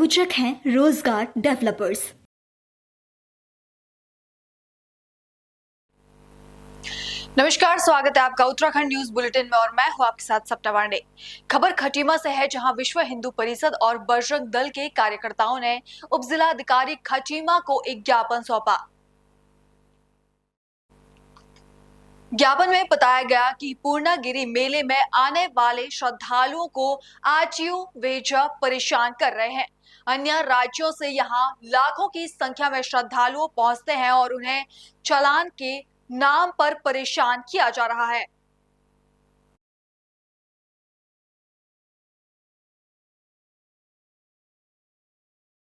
प्रायोजक हैं रोजगार डेवलपर्स। नमस्कार, स्वागत है आपका उत्तराखंड न्यूज बुलेटिन में और मैं हूं आपके साथ सप्ता पांडे। खबर खटीमा से है, जहां विश्व हिंदू परिषद और बजरंग दल के कार्यकर्ताओं ने उप जिलाधिकारी खटीमा को एक ज्ञापन सौंपा। ज्ञापन में बताया गया कि पूर्णागिरि मेले में आने वाले श्रद्धालुओं को आरटीओ वेजा परेशान कर रहे हैं। अन्य राज्यों से यहां लाखों की संख्या में श्रद्धालु पहुंचते हैं और उन्हें चालान के नाम पर परेशान किया जा रहा है।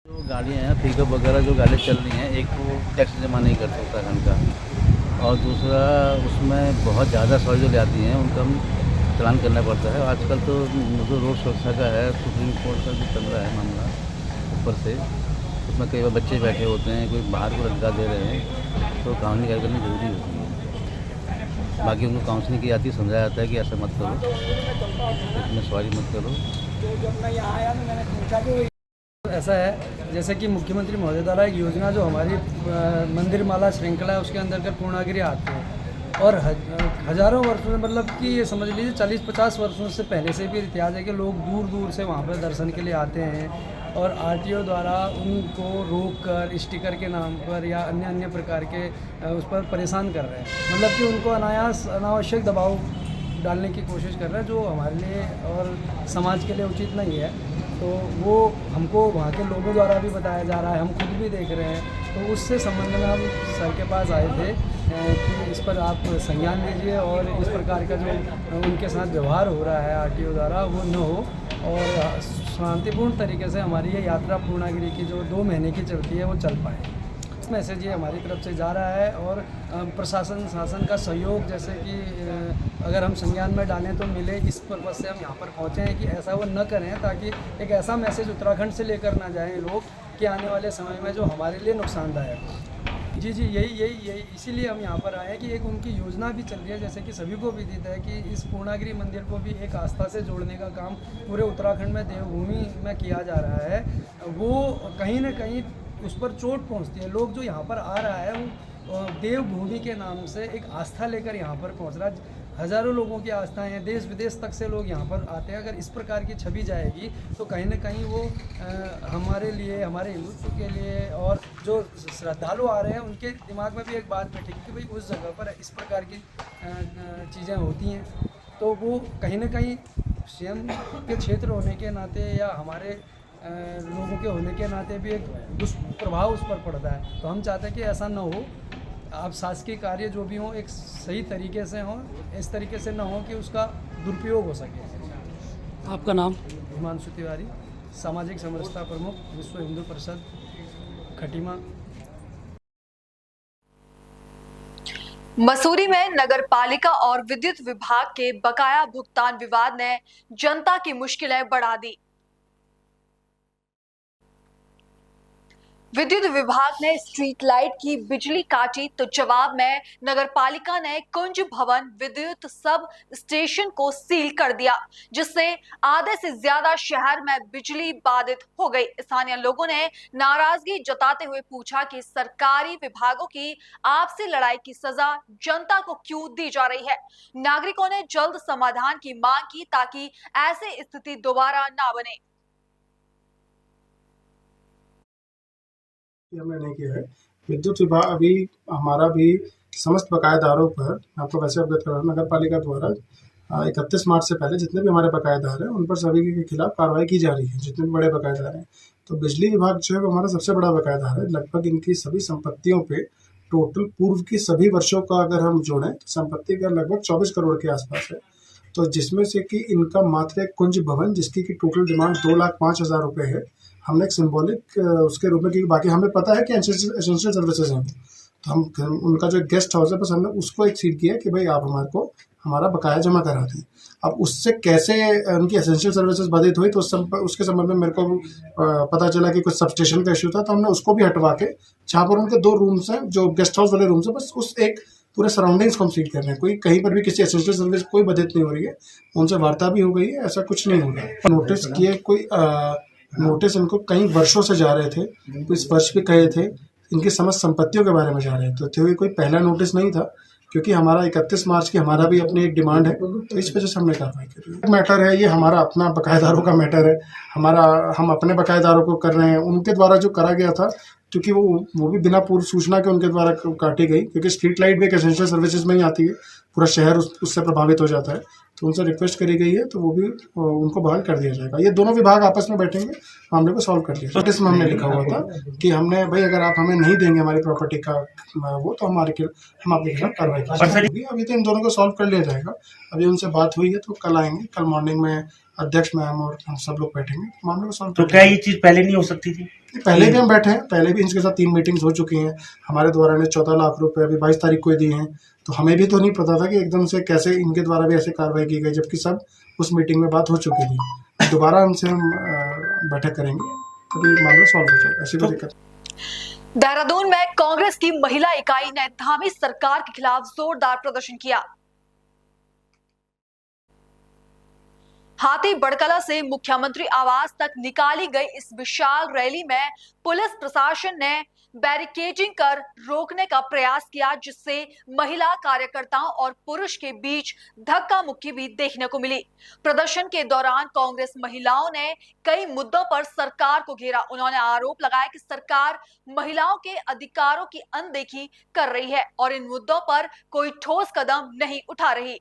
जो गाड़ियाँ हैं पिकअप वगैरह जो गाड़ियाँ चल रही हैं, एक तो टैक्स जमा नहीं करते उत्तराखंड का, और दूसरा उसमें बहुत ज़्यादा सवारी जो ले आती हैं उनका चालान करना पड़ता है। आजकल तो जो रोड सुरक्षा का है, सुप्रीम कोर्ट का जो चल रहा है मामला ऊपर से, उसमें कई बार बच्चे बैठे होते हैं, कोई बाहर को लटका दे रहे हैं, तो कानूनी कार्य करनी जरूरी होती है। बाकी उनको काउंसलिंग की जाती है, समझाया जाता है कि ऐसा मत करो, इसमें सवारी मत करो। ऐसा है जैसे कि मुख्यमंत्री महोदय द्वारा एक योजना जो हमारी मंदिर माला श्रृंखला है उसके अंतर्गत पूर्णागिरि आते हैं, और हज़ारों वर्षों में, मतलब कि ये समझ लीजिए 40-50 वर्षों से पहले से भी इतिहास है कि लोग दूर दूर से वहाँ पर दर्शन के लिए आते हैं, और आरटीओ द्वारा उनको रोक कर स्टिकर के नाम पर या अन्य प्रकार के उस पर परेशान कर रहे हैं। मतलब कि उनको अनावश्यक दबाव डालने की कोशिश कर रहे हैं, जो हमारे लिए और समाज के लिए उचित नहीं है। तो वो हमको वहाँ के लोगों द्वारा भी बताया जा रहा है, हम खुद भी देख रहे हैं। तो उससे संबंध में हम सर के पास आए थे कि इस पर आप संज्ञान लीजिए और इस प्रकार का जो उनके साथ व्यवहार हो रहा है आरटीओ द्वारा वो न हो, और शांतिपूर्ण तरीके से हमारी ये यात्रा पूर्णागिरि की जो 2 महीने की चलती है वो चल पाए। इस मैसेज ये हमारी तरफ से जा रहा है, और प्रशासन शासन का सहयोग, जैसे कि अगर हम संज्ञान में डालें तो मिले, इस पर्पज़ से हम यहाँ पर पहुँचे हैं कि ऐसा वो न करें, ताकि एक ऐसा मैसेज उत्तराखंड से लेकर ना जाएं लोग कि आने वाले समय में जो हमारे लिए नुकसानदायक। जी यही इसीलिए हम यहाँ पर आए हैं कि एक उनकी योजना भी चल रही है, जैसे कि सभी को विदित है कि इस पूर्णागिरि मंदिर को भी एक आस्था से जोड़ने का काम पूरे उत्तराखंड में देवभूमि में किया जा रहा है। वो कहीं ना कहीं उस पर चोट पहुँचती है। लोग जो यहाँ पर आ रहा है वो देवभूमि के नाम से एक आस्था लेकर यहाँ पर पहुँच रहा है। हज़ारों लोगों की आस्थाएं हैं, देश विदेश तक से लोग यहाँ पर आते हैं। अगर इस प्रकार की छवि जाएगी तो कहीं ना कहीं वो हमारे लिए, हमारे हिंदुत्व के लिए, और जो श्रद्धालु आ रहे हैं उनके दिमाग में भी एक बात बैठेगी कि भाई उस जगह पर इस प्रकार की चीज़ें होती हैं, तो वो कहीं ना कहीं स्वयं के क्षेत्र होने के नाते या हमारे लोगों के होने के नाते भी एक दुष्प्रभाव उस पर पड़ता है। तो हम चाहते हैं कि ऐसा न हो। आप शासकीय कार्य जो भी हो एक सही तरीके से हो, इस तरीके से ना हो कि उसका दुरुपयोग हो सके। आपका नाम? हिमांशु तिवारी, सामाजिक समरसता प्रमुख, विश्व हिंदू परिषद खटीमा। मसूरी में नगर पालिका और विद्युत विभाग के बकाया भुगतान विवाद ने जनता की मुश्किलें बढ़ा दी। विद्युत विभाग ने स्ट्रीट लाइट की बिजली काटी, तो जवाब में नगर पालिका ने कुंज भवन विद्युत सब स्टेशन को सील कर दिया, जिससे आधे से ज्यादा शहर में बिजली बाधित हो गई। स्थानीय लोगों ने नाराजगी जताते हुए पूछा कि सरकारी विभागों की आपसी लड़ाई की सजा जनता को क्यों दी जा रही है। नागरिकों ने जल्द समाधान की मांग की ताकि ऐसी स्थिति दोबारा ना बने। हमने नहीं किया है। विद्युत विभाग अभी हमारा भी समस्त बकायेदारों पर, आपको वैसे अवगत करा, नगर पालिका द्वारा 31 मार्च से पहले जितने भी हमारे बकायेदार हैं उन पर सभी के खिलाफ कार्रवाई की जा रही है, जितने भी बड़े बकायेदार हैं। तो बिजली विभाग जो है वो हमारा सबसे बड़ा बकायेदार है। लगभग इनकी सभी संपत्तियों पे टोटल पूर्व की सभी वर्षों का अगर हम जोड़ें तो संपत्ति का लगभग 24 करोड़ के आसपास है। तो जिसमें से कि इनका मात्र एक कुंज भवन, जिसकी की टोटल डिमांड 2,05,000 रुपये है, हमने एक सिंबॉलिक उसके रूप में, क्योंकि बाकी हमें पता है कि एसेंशियल सर्विसेज हैं, तो हम उनका जो गेस्ट हाउस है बस हमने उसको एक सीट किया कि भाई आप हमारे को हमारा बकाया जमा करा दें। अब उससे कैसे उनकी एसेंशियल सर्विसेज बाधित हुई, तो उसके संबंध में मेरे को पता चला कि कुछ सबस्टेशन का इशू था, तो हमने उसको भी हटवा के, जहाँ पर उनके 2 रूम्स हैं जो गेस्ट हाउस वाले रूम्स हैं, बस उस एक पूरे सराउंडिंग्स को हम सील कर रहे हैं। कोई कहीं पर भी किसी एसेंशियल सर्विस कोई बाधित नहीं हो रही है, उनसे वार्ता भी हो गई है, ऐसा कुछ नहीं हो रहा है। नोटिस किए कोई नोटिस इनको कई वर्षों से जा रहे थे, तो इस वर्ष भी कहे थे, इनकी समस्त संपत्तियों के बारे में जा रहे थे, तो ये कोई पहला नोटिस नहीं था, क्योंकि हमारा 31 मार्च की हमारा भी अपनी एक डिमांड है, तो इस वजह से हमने कार्रवाई करी। मैटर है ये, हमारा अपना बकायेदारों का मैटर है, हम अपने बकायेदारों को कर रहे हैं, उनके द्वारा जो करा गया था, क्योंकि वो भी बिना पूर्व सूचना के उनके द्वारा काटी गई, क्योंकि स्ट्रीट लाइट भी एक एसेंशियल सर्विसेज में ही आती है, पूरा शहर उससे प्रभावित हो जाता है, तो उनसे रिक्वेस्ट करी गई है, तो वो भी उनको बहाल कर दिया जाएगा। ये दोनों विभाग आपस में बैठेंगे, मामले को सॉल्व कर दिया। नोटिस में हमने लिखा हुआ था कि हमने भाई अगर आप हमें नहीं देंगे हमारी प्रॉपर्टी का वो, तो हम आपके खिलाफ कार्रवाई करेंगे। अभी तो इन दोनों को सॉल्व कर लिया जाएगा। अभी उनसे बात हुई है, तो कल आएंगे, कल मॉर्निंग में अध्यक्ष मैम और हम सब लोग बैठेंगे, मामले को सॉल्व। तो क्या ये चीज पहले नहीं हो सकती थी? पहले भी हम बैठे हैं, पहले भी इनके साथ 3 मीटिंग्स हो चुकी हैं। हमारे द्वारा ने 14 लाख रुपए अभी 22 तारीख को दिए हैं, तो हमें भी तो नहीं पता था कि एकदम से कैसे इनके द्वारा भी ऐसे कार्रवाई की गई, जबकि सब उस मीटिंग में बात हो चुकी थी। दोबारा हमसे हम बैठक करेंगे, तभी मामला सॉल्व हो जाएगा, ऐसी कोई दिक्कत। देहरादून में कांग्रेस की महिला इकाई ने धामी सरकार के खिलाफ जोरदार प्रदर्शन किया। हाथी बड़कला से मुख्यमंत्री आवास तक निकाली गई इस विशाल रैली में पुलिस प्रशासन ने बैरिकेडिंग कर रोकने का प्रयास किया, जिससे महिला कार्यकर्ताओं और पुरुष के बीच धक्का मुक्की भी देखने को मिली। प्रदर्शन के दौरान कांग्रेस महिलाओं ने कई मुद्दों पर सरकार को घेरा। उन्होंने आरोप लगाया कि सरकार महिलाओं के अधिकारों की अनदेखी कर रही है और इन मुद्दों पर कोई ठोस कदम नहीं उठा रही।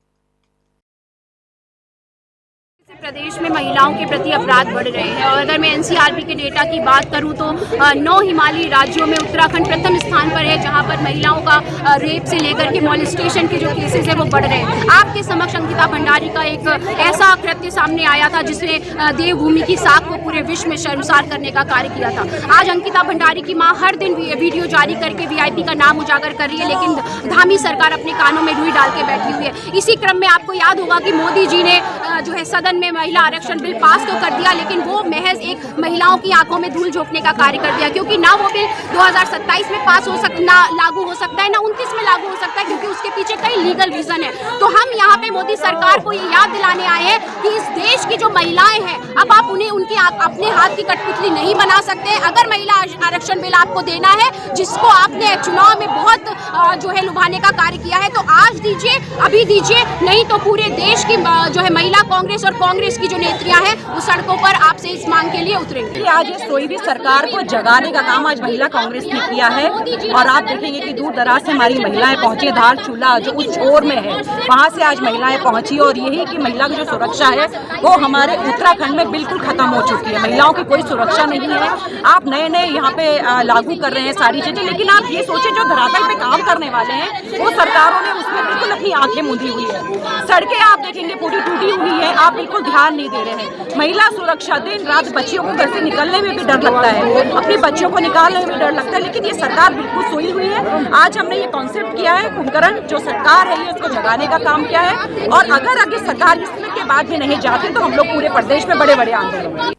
प्रदेश में महिलाओं के प्रति अपराध बढ़ रहे हैं और अगर मैं एनसीआरबी के डेटा की बात करूं तो 9 हिमालयी राज्यों में उत्तराखंड प्रथम स्थान पर है, जहां पर महिलाओं का रेप से लेकर के मॉलेस्टेशन के जो केसेस है वो बढ़ रहे हैं। आपके समक्ष अंकिता भंडारी का एक ऐसा कृत्य सामने आया था जिसने देवभूमि की साख को पूरे विश्व में शर्मसार करने का कार्य किया था। आज अंकिता भंडारी की माँ हर दिन वीडियो जारी करके वीआईपी का नाम उजागर कर रही है, लेकिन धामी सरकार अपने कानों में रुई डाल के बैठी हुई है। इसी क्रम में आपको याद होगा कि मोदी जी ने जो है सदन में महिला आरक्षण बिल पास तो कर दिया, लेकिन वो महज एक महिलाओं की आंखों में धूल झोंकने का कार्य कर दिया, क्योंकि ना वो बिल 2027 में पास हो सकता, ना लागू हो सकता है, ना 29 में लागू हो सकता है, क्योंकि उसके पीछे कई लीगल रीजन है। तो हम यहाँ पे मोदी सरकार को ये याद दिलाने आए हैं कि इस देश की जो महिलाएं हैं, अब आप उन्हें उनकी अपने हाथ की कठपुतली नहीं बना सकते। अगर महिला आरक्षण बिल आपको देना है, जिसको आपने चुनाव में बहुत जो है लुभाने का कार्य किया है, तो आज दीजिए, अभी दीजिए, नहीं तो पूरे देश की जो है महिला कांग्रेस और कांग्रेस की जो नेत्रियां हैं वो सड़कों पर आपसे इस मांग के लिए उतरेंगे। आज ये सोई हुई सरकार को जगाने का काम आज महिला कांग्रेस ने किया है और आप देखेंगे कि दूर दराज से हमारी महिलाएं पहुंची। धार चूल्हा जो उस छोर में है, वहां से आज महिलाएं पहुंची और यही कि महिला की जो सुरक्षा है वो हमारे उत्तराखंड में बिल्कुल खत्म हो चुकी है। महिलाओं की कोई सुरक्षा नहीं है। आप नए नए यहाँ पे लागू कर रहे हैं सारी चीजें, लेकिन आप ये सोचे जो धरातल पे काम करने वाले हैं वो सरकारों ने उसमें बिल्कुल अपनी आंखें मूंदी हुई है। सड़कें आप देखेंगे पूरी टूटी हुई है, आप बिल्कुल ध्यान नहीं दे रहे हैं। महिला सुरक्षा, दिन रात बच्चियों को घर से निकलने में भी डर लगता है, अपने बच्चों को निकालने में भी डर लगता है, लेकिन ये सरकार बिल्कुल सोई हुई है। आज हमने ये कॉन्सेप्ट किया है, कुंभकर्ण जो सरकार है ये उसको जगाने का काम किया है और अगर आगे सरकार इसके बाद भी नहीं जाती तो हम लोग पूरे प्रदेश में बड़े बड़े आंदोलन।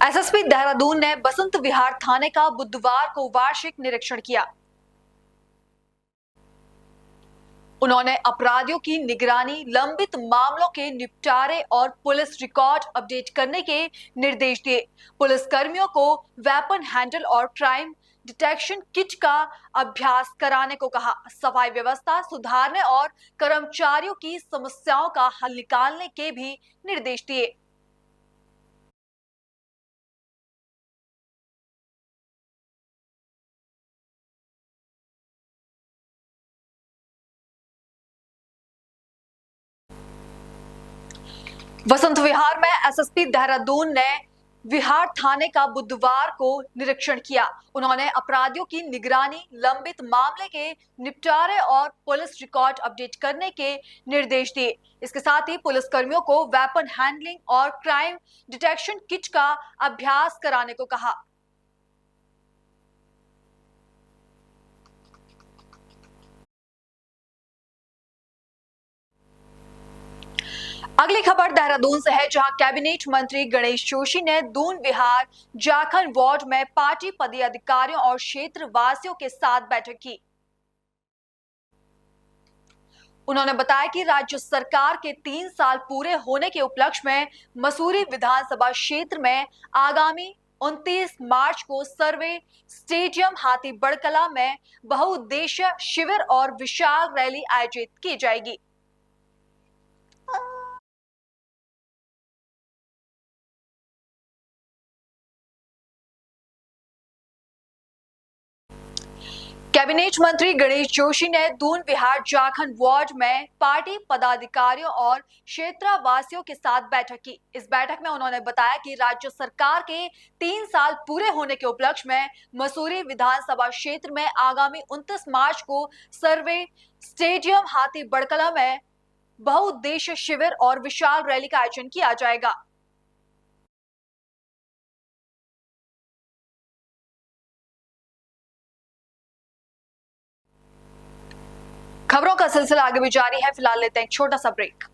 एसएसपी देहरादून ने बसंत विहार थाने का बुधवार को वार्षिक निरीक्षण किया। उन्होंने अपराधियों की निगरानी, लंबित मामलों के निपटारे और पुलिस रिकॉर्ड अपडेट करने के निर्देश दिए। पुलिस कर्मियों को वेपन हैंडल और क्राइम डिटेक्शन किट का अभ्यास कराने को कहा। सफाई व्यवस्था सुधारने और कर्मचारियों की समस्याओं का हल निकालने के भी निर्देश दिए। बसंत विहार में एसएसपी देहरादून ने विहार थाने का बुधवार को निरीक्षण किया। उन्होंने अपराधियों की निगरानी, लंबित मामले के निपटारे और पुलिस रिकॉर्ड अपडेट करने के निर्देश दिए। इसके साथ ही पुलिस कर्मियों को वेपन हैंडलिंग और क्राइम डिटेक्शन किट का अभ्यास कराने को कहा। अगली खबर देहरादून से है, जहां कैबिनेट मंत्री गणेश जोशी ने दून विहार जाखल वार्ड में पार्टी पदाधिकारियों और क्षेत्र वासियों के साथ बैठक की। उन्होंने बताया कि राज्य सरकार के 3 साल पूरे होने के उपलक्ष्य में मसूरी विधानसभा क्षेत्र में आगामी 29 मार्च को सर्वे स्टेडियम हाथी बड़कला में बहुउद्देश्य शिविर और विशाल रैली आयोजित की जाएगी। कैबिनेट मंत्री गणेश जोशी ने दून विहार झारखंड वार्ड में पार्टी पदाधिकारियों और क्षेत्रवासियों के साथ बैठक की। इस बैठक में उन्होंने बताया कि राज्य सरकार के 3 साल पूरे होने के उपलक्ष्य में मसूरी विधानसभा क्षेत्र में आगामी 29 मार्च को सर्वे स्टेडियम हाथी बड़कला में बहुउद्देश्य शिविर और विशाल रैली का आयोजन किया जाएगा। खबरों का सिलसिला आगे भी जारी है। फिलहाल लेते हैं एक छोटा सा ब्रेक।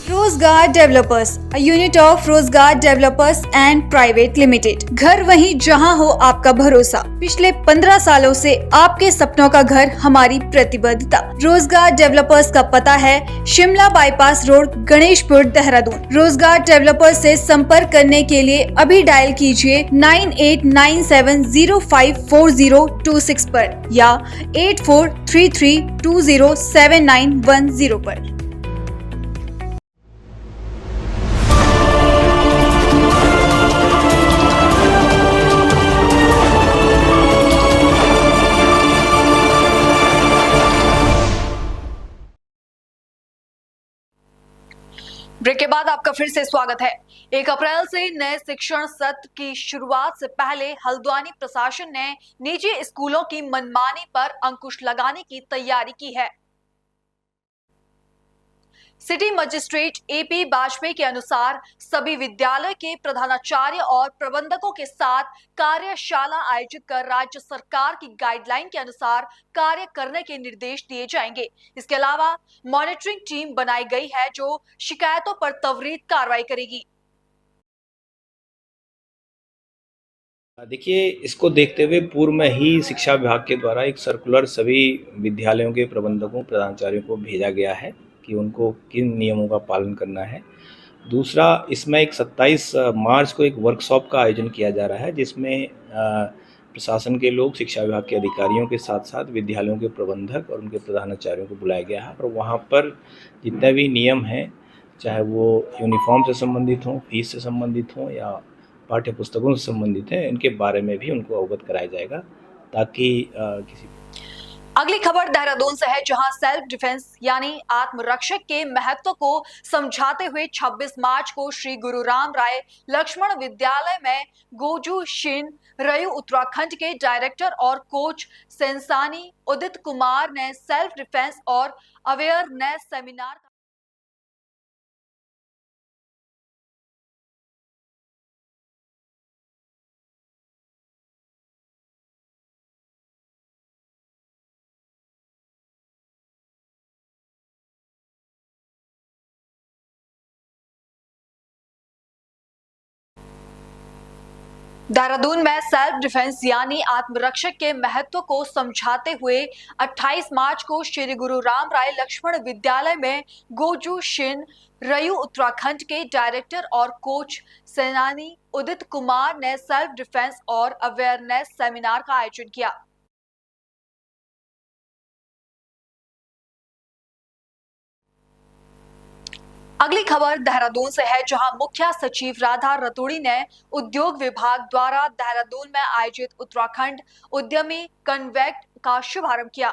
रोजगार डेवलपर्स, अ यूनिट ऑफ रोजगार डेवलपर्स एंड प्राइवेट लिमिटेड। घर वहीं जहां हो आपका भरोसा। पिछले 15 सालों से आपके सपनों का घर हमारी प्रतिबद्धता। रोजगार डेवलपर्स का पता है शिमला बाईपास रोड, गणेशपुर, देहरादून। रोजगार डेवलपर्स से संपर्क करने के लिए अभी डायल कीजिए 9897054026 पर या 8433207910 पर। ब्रेक के बाद आपका फिर से स्वागत है। 1 अप्रैल से नए शिक्षण सत्र की शुरुआत से पहले हल्द्वानी प्रशासन ने निजी स्कूलों की मनमानी पर अंकुश लगाने की तैयारी की है। सिटी मजिस्ट्रेट एपी वाजपेयी के अनुसार सभी विद्यालय के प्रधानाचार्य और प्रबंधकों के साथ कार्यशाला आयोजित कर राज्य सरकार की गाइडलाइन के अनुसार कार्य करने के निर्देश दिए जाएंगे। इसके अलावा मॉनिटरिंग टीम बनाई गई है जो शिकायतों पर त्वरित कार्रवाई करेगी। देखिए, इसको देखते हुए पूर्व में ही शिक्षा विभाग के द्वारा एक सर्कुलर सभी विद्यालयों के प्रबंधकों प्रधानाचार्यों को भेजा गया है कि उनको किन नियमों का पालन करना है। दूसरा, इसमें एक 27 मार्च को एक वर्कशॉप का आयोजन किया जा रहा है जिसमें प्रशासन के लोग, शिक्षा विभाग के अधिकारियों के साथ साथ विद्यालयों के प्रबंधक और उनके प्रधानाचार्यों को बुलाया गया है और वहाँ पर जितने भी नियम हैं, चाहे वो यूनिफॉर्म से संबंधित हों, फीस से संबंधित हों या पाठ्य पुस्तकों से संबंधित हैं, इनके बारे में भी उनको अवगत कराया जाएगा ताकि किसी। अगली खबर देहरादून से है जहां सेल्फ डिफेंस यानी आत्मरक्षक के महत्व को समझाते हुए 26 मार्च को श्री गुरु राम राय लक्ष्मण विद्यालय में गोजू शिन रयू उत्तराखंड के डायरेक्टर और कोच सेंसानी उदित कुमार ने सेल्फ डिफेंस और अवेयरनेस सेमिनार देहरादून में सेल्फ डिफेंस यानी आत्मरक्षक के महत्व को समझाते हुए 28 मार्च को श्री गुरु राम राय लक्ष्मण विद्यालय में गोजू शिन रयू उत्तराखंड के डायरेक्टर और कोच सेनानी उदित कुमार ने सेल्फ डिफेंस और अवेयरनेस सेमिनार का आयोजन किया। अगली खबर देहरादून से है जहां मुख्य सचिव राधा रतूड़ी ने उद्योग विभाग द्वारा देहरादून में आयोजित उत्तराखंड उद्यमी कन्वेक्ट का शुभारंभ किया।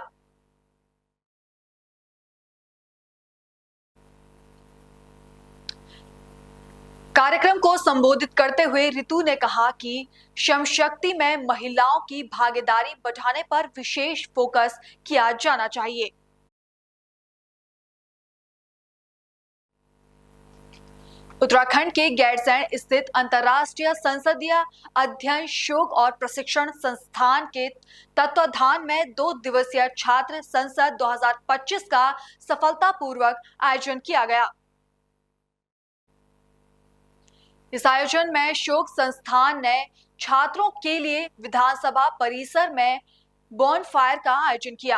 कार्यक्रम को संबोधित करते हुए रितु ने कहा कि श्रम शक्ति में महिलाओं की भागीदारी बढ़ाने पर विशेष फोकस किया जाना चाहिए। उत्तराखंड के गैरसैंण स्थित अंतर्राष्ट्रीय संसदीय अध्ययन शोध और प्रशिक्षण संस्थान के तत्वाधान में 2 दिवसीय छात्र संसद 2025 का सफलतापूर्वक आयोजन किया गया। इस आयोजन में शोक संस्थान ने छात्रों के लिए विधानसभा परिसर में बॉनफायर का आयोजन किया।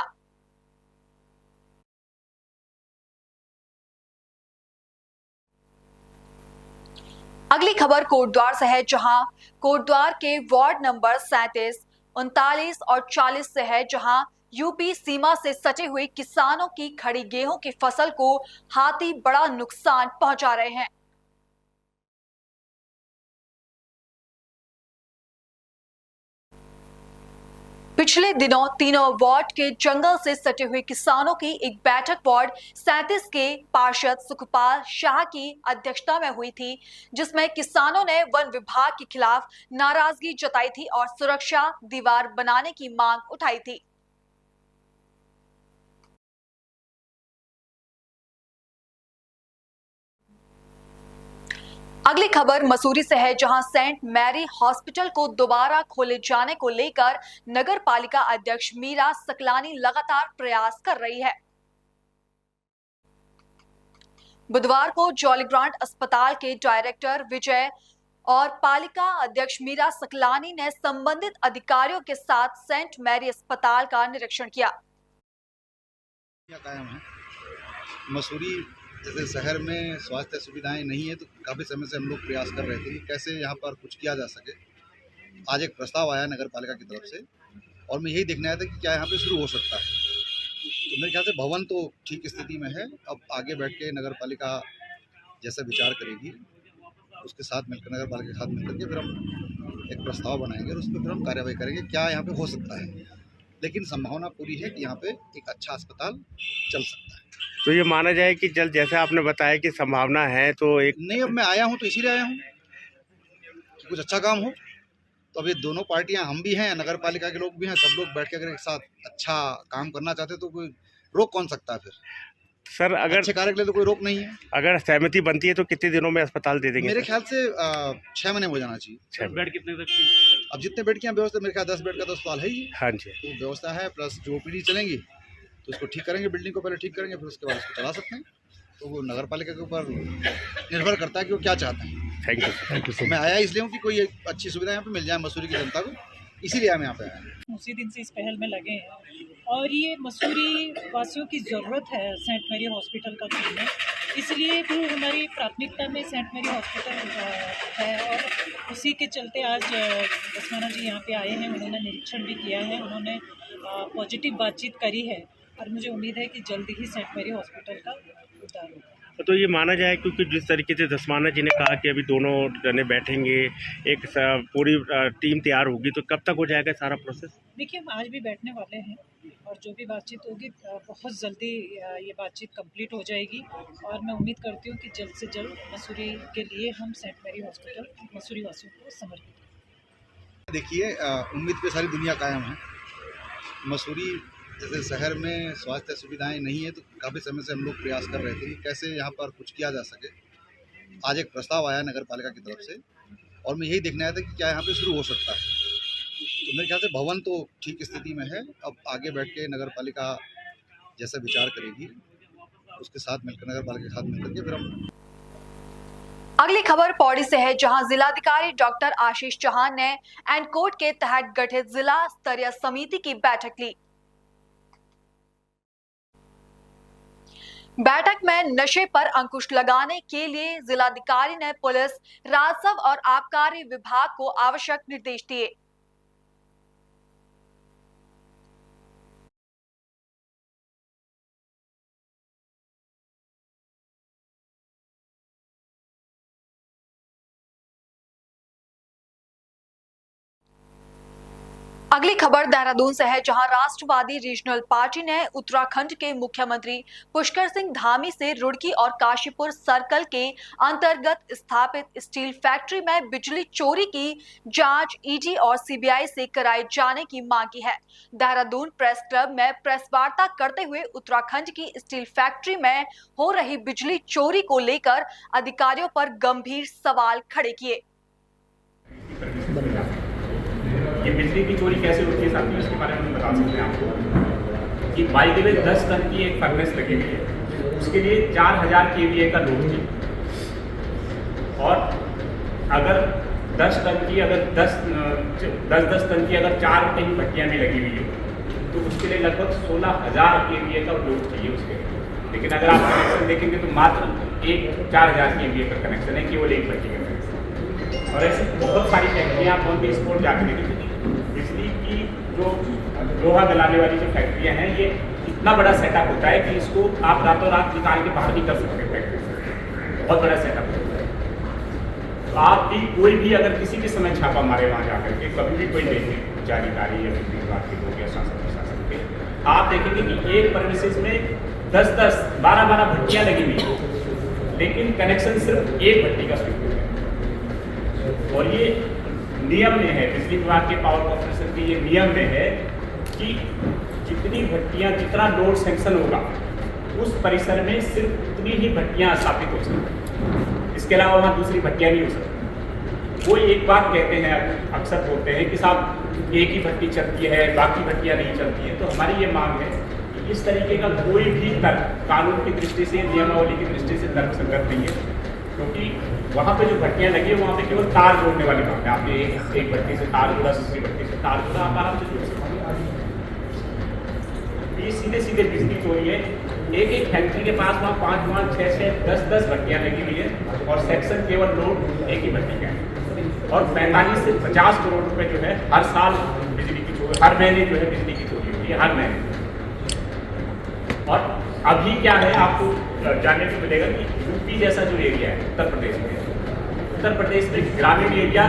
अगली खबर कोटद्वार से है, जहां कोटद्वार के वार्ड नंबर 37, 39 और 40 से है, जहां यूपी सीमा से सटे हुए किसानों की खड़ी गेहूं की फसल को हाथी बड़ा नुकसान पहुंचा रहे हैं। पिछले दिनों तीनों वार्ड के जंगल से सटे हुए किसानों की एक बैठक वार्ड 37 के पार्षद सुखपाल शाह की अध्यक्षता में हुई थी, जिसमें किसानों ने वन विभाग के खिलाफ नाराजगी जताई थी और सुरक्षा दीवार बनाने की मांग उठाई थी। अगली खबर मसूरी से है, जहां सेंट मैरी हॉस्पिटल को दोबारा खोले जाने को लेकर नगर पालिका अध्यक्ष मीरा सकलानी लगातार प्रयास कर रही है। बुधवार को जॉली ग्रांट अस्पताल के डायरेक्टर विजय और पालिका अध्यक्ष मीरा सकलानी ने संबंधित अधिकारियों के साथ सेंट मैरी अस्पताल का निरीक्षण किया। कायम है मसूरी जैसे शहर में स्वास्थ्य सुविधाएं नहीं है, तो काफ़ी समय से हम लोग प्रयास कर रहे थे कि कैसे यहाँ पर कुछ किया जा सके। आज एक प्रस्ताव आया नगर पालिका की तरफ से और मैं यही देखने आया था कि क्या यहाँ पे शुरू हो सकता है। तो मेरे ख्याल से भवन तो ठीक स्थिति में है, अब आगे बैठ के नगर पालिका जैसा विचार करेगी उसके साथ मिलकर, नगर पालिका के साथ मिलकर के फिर हम एक प्रस्ताव बनाएंगे और उस पर फिर हम कार्रवाई करेंगे क्या यहाँ पे हो सकता है। लेकिन संभावना पूरी है कि यहाँ पे एक अच्छा अस्पताल चल सकता है। तो ये माना जाए कि जल्द, जैसे आपने बताया कि संभावना है, तो एक नहीं, अब मैं आया हूँ तो इसीलिए आया हूँ कि कुछ अच्छा काम हो। तो अब ये दोनों पार्टियां, हम भी हैं, नगर पालिका के लोग भी हैं, सब लोग बैठ के अगर एक साथ अच्छा काम करना चाहते तो कोई रोक कौन सकता है। फिर सर अगर अच्छे कार्य के लिए तो कोई रोक नहीं है। अगर सहमति बनती है तो कितने दिनों में अस्पताल दे देंगे? मेरे ख्याल से 6 महीने हो जाना चाहिए। बेड कितने तक? अब जितने बेड की यहाँ व्यवस्था, मेरे ख्याल 10 बेड का तो अस्पताल है ही। हाँ जी, तो व्यवस्था है, प्लस जो ओपीडी चलेंगी तो उसको ठीक करेंगे, बिल्डिंग को पहले ठीक करेंगे, फिर उसके बाद उसको चला सकते हैं। तो वो नगर पालिका के ऊपर निर्भर करता है कि वो क्या चाहते हैं। Thank you. मैं आया इसलिए हूँ कि कोई अच्छी सुविधा यहाँ पे मिल जाए मसूरी की जनता को, इसीलिए हम यहाँ पे आए। उसी दिन से इस पहल में लगे हैं और ये मसूरी वासियों की ज़रूरत है सेंट मैरी हॉस्पिटल का खुलना, इसलिए भी हमारी प्राथमिकता में सेंट मैरी हॉस्पिटल है। और उसी के चलते आज दसमाना जी यहाँ पे आए हैं, उन्होंने निरीक्षण भी किया है, उन्होंने पॉजिटिव बातचीत करी है और मुझे उम्मीद है कि जल्दी ही सेंट मैरी हॉस्पिटल का उद्धार होगा। तो ये माना जाए, क्योंकि जिस तरीके से दसमाना जी ने कहा कि अभी दोनों जने बैठेंगे, एक पूरी टीम तैयार होगी, तो कब तक हो जाएगा सारा प्रोसेस? देखिए, हम आज भी बैठने वाले हैं और जो भी बातचीत होगी बहुत जल्दी ये बातचीत कंप्लीट हो जाएगी और मैं उम्मीद करती हूँ कि जल्द से जल्द मसूरी के लिए हम सेंट मैरी हॉस्पिटल मसूरी वासियों को समर्पित करें। देखिए, उम्मीद पे सारी दुनिया कायम है। मसूरी जैसे शहर में स्वास्थ्य सुविधाएं नहीं है, तो काफ़ी समय से हम लोग प्रयास कर रहे थे कि कैसे यहाँ पर कुछ किया जा सके। आज एक प्रस्ताव आया नगर पालिका की तरफ से और मैं यही देखने आया था कि क्या यहाँ पे शुरू हो सकता है। तो मेरे ख्याल से भवन तो ठीक स्थिति में है, अब आगे बैठ के नगर पालिका जैसा विचार करेगी उसके साथ मिलकर, नगर पालिका के साथ मिलकर के फिर हम। अगली खबर पौड़ी से है, जहां जिलाधिकारी डॉक्टर आशीष चौहान ने एनकोट के तहत गठित जिला स्तरीय समिति की बैठक ली। बैठक में नशे पर अंकुश लगाने के लिए जिलाधिकारी ने पुलिस, राजस्व और आबकारी विभाग को आवश्यक निर्देश दिए। अगली खबर देहरादून से है, जहां राष्ट्रवादी रीजनल पार्टी ने उत्तराखंड के मुख्यमंत्री पुष्कर सिंह धामी से रुड़की और काशीपुर सर्कल के अंतर्गत स्थापित स्टील फैक्ट्री में बिजली चोरी की जांच ईडी और सीबीआई से कराए जाने की मांग की है। देहरादून प्रेस क्लब में प्रेस वार्ता करते हुए उत्तराखंड की स्टील फैक्ट्री में हो रही बिजली चोरी को लेकर अधिकारियों पर गंभीर सवाल खड़े किए। ये बिजली की चोरी कैसे होती है साथियों, इसके बारे में बता सकते हैं आपको कि बाई द वे 10 टन की एक फर्नेस लगी हुई है, उसके लिए 4000 kVA का लोड चाहिए और अगर 10 टन की अगर 10 टन की अगर 4 कहीं भट्टियाँ भी लगी हुई है तो उसके लिए लगभग 16,000 kVA का लोड चाहिए उसके लिए। लेकिन अगर आप कनेक्शन देखेंगे तो मात्र 4,000 kVA का कनेक्शन है, केवल एक भट्टी का कनेक्शन। और ऐसी बहुत सारी फैक्ट्रियाँ आप ऑन द स्पॉट जाकर देखेंगे, बिजली की जो लोहा गलाने वाली जो फैक्ट्रियाँ हैं, ये इतना बड़ा सेटअप होता है कि इसको आप रातों रात निकाल के बाहर नहीं कर सकते फैक्ट्री से, बहुत बड़ा सेटअप होता है। तो आप भी कोई भी अगर किसी भी समय छापा मारे वहाँ जाकर के, कभी भी कोई बिजली जारीकारी या बिजली विभाग के लोग या शासन प्रशासन के, आप देखेंगे कि एक परमिसेस में 10-10, 12-12 भट्टियाँ लगी हुई हैं, लेकिन कनेक्शन सिर्फ एक भट्टी का स्विच है। और ये नियम में है, बिजली विभाग के पावर कॉर्पोरेशन के ये नियम में है कि जितनी भट्टियाँ, जितना लोड सेंक्शन होगा उस परिसर में सिर्फ उतनी ही भट्टियाँ स्थापित हो सकती, इसके अलावा वहाँ दूसरी भट्टियाँ नहीं हो सकती। वो एक बात कहते हैं, अक्सर बोलते हैं कि साहब एक ही भट्टी चलती है, बाकी भट्टियाँ नहीं चलती हैं। तो हमारी ये मांग है कि इस तरीके का कोई भी तर्क कानून की दृष्टि से, नियमावली की दृष्टि से तर्क संगत नहीं है, क्योंकि वहाँ पे जो भट्टियाँ लगी है वहाँ पे केवल तार जोड़ने वाली बात है। आपने एक भट्टी से तार जोड़ा, दूसरी भट्टी से तार जोड़ा, आप आराम से जोड़ सकते हैं। ये सीधे सीधे बिजली चोरी है। एक फैक्ट्री के पास वहाँ 5, 6, 10 भट्टियाँ लगी हुई है और सेक्शन केवल लोड एक ही भट्टी का है। और 45 से 50 करोड़ रुपए जो है हर साल बिजली की चोरी, हर महीने जो है बिजली की चोरी होती है, हर महीने। और अभी क्या है, आपको जानने को मिलेगा कि यूपी जैसा जो एरिया है उत्तर प्रदेश में ग्रामीण एरिया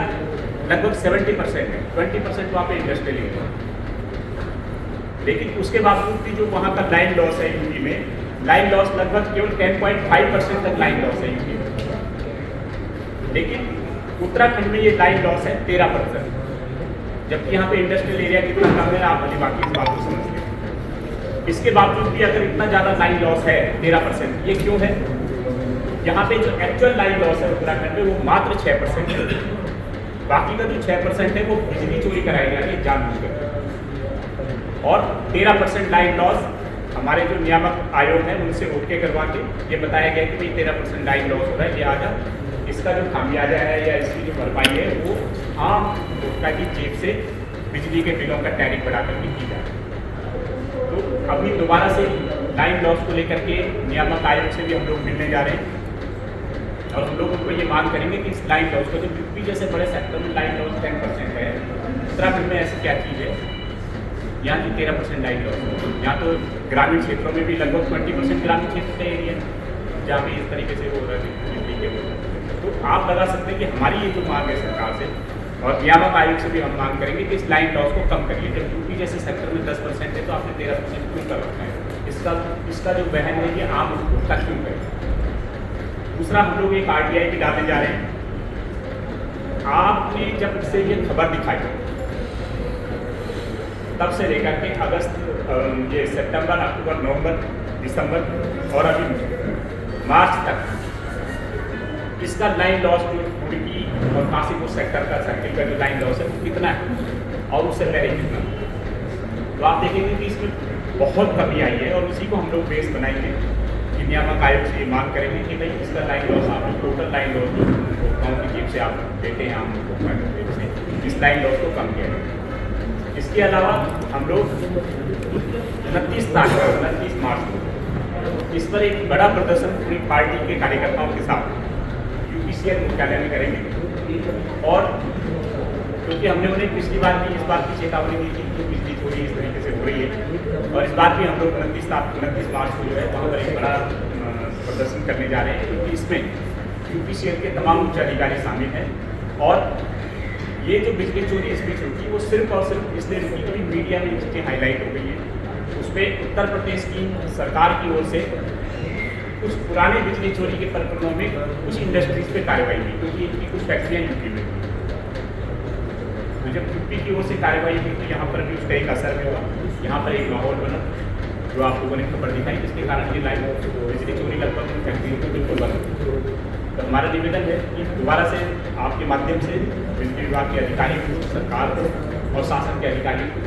लगभग 70% है, 20% वहाँ पे इंडस्ट्रियल एरिया है। लेकिन उसके बावजूद भी जो वहाँ का लाइन लॉस है यूपी में, लाइन लॉस लगभग केवल 10.5% तक लाइन लॉस है यूपी में। लेकिन उत्तराखंड में ये लाइन लॉस है 13%, जबकि यहाँ पे इंडस्ट्रियल एरिया कितना कम है, आप भली बाकी इस बात को समझते हैं। इसके बावजूद भी अगर इतना ज़्यादा लाइन लॉस है 13%, ये क्यों है? यहाँ पे जो एक्चुअल लाइन लॉस है उत्तराखंड में वो मात्र 6% है। बाकी का जो 6% है वो बिजली चोरी कराई जा रही है जानबूझकर। और 13% लाइन लॉस हमारे जो नियामक आयोग हैं उनसे ओके करवा के ये बताया गया कि भाई 13% लाइन लॉस हो रहा है, ये आजा इसका जो खामियाजा है या इसकी जो भरपाई है वो आम उपभोक्ता की जेब से बिजली के बिलों का टैरिफ बढ़ा करके की जाए। तो अभी दोबारा से लाइन लॉस को लेकर के नियामक आयोग से भी हम लोग मिलने जा रहे हैं और हम लोग उनको ये मांग करेंगे कि इस लाइन लॉस को, जो यूपी जैसे बड़े सेक्टर में लाइन लॉस 10% है, उत्तराखंड में ऐसी क्या चीज़ है यहाँ की 13% लाइन लॉस है। यहाँ तो ग्रामीण क्षेत्रों में भी लगभग 20% ग्रामीण क्षेत्र का एरिया है जहाँ भी इस तरीके से हो रहा है बिजली के वो। तो आप लगा सकते हैं कि हमारी ये जो मांग है सरकार से और नियामक आयोग से भी हम मांग करेंगे कि इस लाइन लॉस को कम करिए। जब यूपी जैसे सेक्टर में 10% है तो आपने 13% क्यों कर रखा है? इसका जो वहन है ये आम उपभोक्ता क्यों करें? दूसरा, हम लोग एक RTI भी डालने जा रहे हैं। आपने जब से ये खबर दिखाई तब से लेकर के अगस्त, ये सितंबर, अक्टूबर, नवंबर, दिसंबर और अभी मार्च तक इसका लाइन लॉस जो उड़की और काशीपुर सेक्टर का सर्किल का जो लाइन लॉस है वो कितना है और उससे पहले कितना। तो आप देखेंगे कि इसमें बहुत कमी आई है और उसी को हम लोग बेस बनाएंगे कि नियामक आयोग से ये मांग करेंगे कि भाई इसका लाइन लॉस, आप टोटल लाइन लॉस जो उपभोक्ताओं की जेब से आप देते हैं, आम उपभोक्ता की जेब से, इस लाइन लॉस को कम किया जाए। इसके अलावा हम लोग 29 मार्च को इस पर एक बड़ा प्रदर्शन पूरी पार्टी के कार्यकर्ताओं के साथ UPCL मुख्यालय में करेंगे। और क्योंकि हमने उन्हें पिछली बार भी इस बात की चेतावनी दी थी कि बिजली चोरी इस तरीके से हो रही है और इस बार भी हम लोग 29 मार्च को जो है वहाँ पर एक बड़ा प्रदर्शन करने जा रहे हैं, क्योंकि इसमें UPCL के तमाम उच्च अधिकारी शामिल हैं। और ये जो बिजली चोरी इस बीच रुकी वो सिर्फ और सिर्फ इसलिए रुकी क्योंकि मीडिया में चीज़ें हाईलाइट हो गई हैं। उस पर उत्तर प्रदेश की सरकार की ओर से कुछ पुराने बिजली चोरी के प्रकरणों में कुछ इंडस्ट्रीज पे कार्रवाई हुई, क्योंकि इनकी कुछ फैक्ट्रियाँ यूपी में थी। तो जब यूपी की ओर से कार्रवाई हुई तो यहाँ पर भी उसका एक असर भी हुआ, यहाँ पर एक माहौल बना जो आप लोगों ने खबर दिखाई, जिसके कारण ये लाइन बिजली चोरी लगभग इन फैक्ट्रियों को बिल्कुल बंद। तो हमारा निवेदन है कि दोबारा से आपके माध्यम से बिजली विभाग के अधिकारियों को, सरकार को और शासन के अधिकारियों को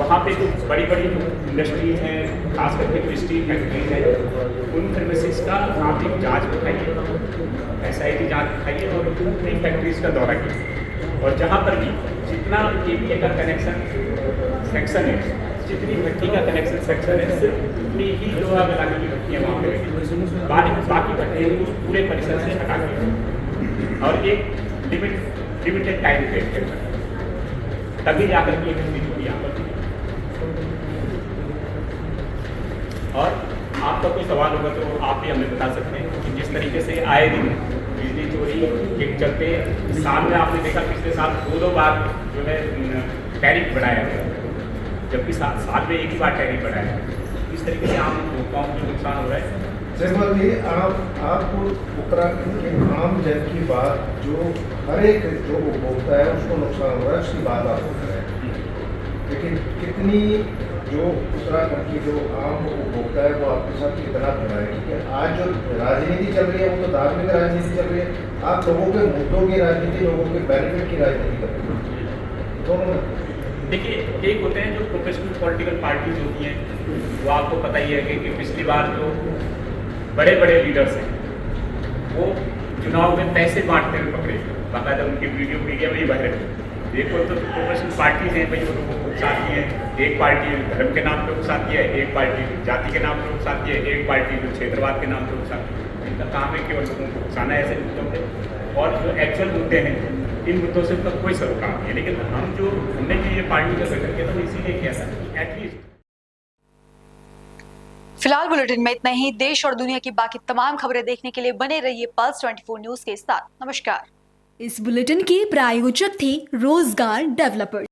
वहाँ पे जो बड़ी बड़ी जो इंडस्ट्रीज हैं, खास करके जो स्टील फैक्ट्रीज हैं, उन सर्विसेज का आप एक जाँच दिखाइए, SIT जाँच दिखाइए और पूरी फैक्ट्रीज का दौरा कीजिए। और जहाँ पर भी जितना KPA का कनेक्शन सेक्शन है, जितनी भट्टी का कनेक्शन सेक्शन है, सिर्फ उतनी ही लोहा बनाने की भट्टियाँ वहाँ पे रहेंगी, बाकी भट्टियाँ उस पूरे परिसर से हटा के और एक लिमिटेड टाइम पीरियड के अंदर, तभी जाकर के बिजली यहाँ पर। और आपका कोई सवाल होगा तो आप भी हमें बता सकते हैं कि जिस तरीके से आए दिन बिजली चोरी के चलते साल में आपने देखा पिछले साल 2 बार जो है टैरिफ बढ़ाया गया, जबकि साल में एक ही बार टैरिफ बढ़ाया है। इस तरीके से आम उपभोक्ताओं को नुकसान हो रहा है। जैसे कि आपको उत्तराखंड के आम जन की बात, जो हर एक जो उपभोक्ता है उसको नुकसान हो रहा है, उसकी बात आप कर रहे हैं, लेकिन कितनी जो उत्तराखंड की जो आम उपभोक्ता है वो आपके साथ कितना खड़ा है? क्योंकि आज जो राजनीति चल रही है वो तो धार्मिक राजनीति चल रही है, आप लोगों के मुद्दों की राजनीति, लोगों के बेनिफिट की राजनीति कर रहे हैं। दोनों देखिए, एक होते हैं जो प्रोफेशनल पॉलिटिकल पार्टीज होती हैं, वो आपको पता ही है कि पिछली बार जो बड़े बड़े लीडर्स हैं वो चुनाव में पैसे बांटते हुए पकड़े, बाकायदा उनकी वीडियो मीडिया में ही वायरल है। देखो तो प्रोफेशनल पार्टीज हैं भाई, वो लोगों को उकसाती है, एक पार्टी धर्म के नाम पर उकसाती है, एक पार्टी जाति के नाम पर उकसाती है, एक पार्टी जो क्षेत्रवाद के नाम पर उकसाती है। इनका काम है केवल लोगों को उकसाना है ऐसे मुद्दों पर, और जो एक्चुअल मुद्दे हैं इन मुद्दों से उनका कोई सरोकार नहीं है। लेकिन हमने जो ये पार्टी का गठन किया था वो इसीलिए किया था एटलीस्ट। फिलहाल बुलेटिन में इतना ही। देश और दुनिया की बाकी तमाम खबरें देखने के लिए बने रहिए पल्स 24 न्यूज के साथ। नमस्कार। इस बुलेटिन के प्रायोजक थे रोजगार डेवलपर्स।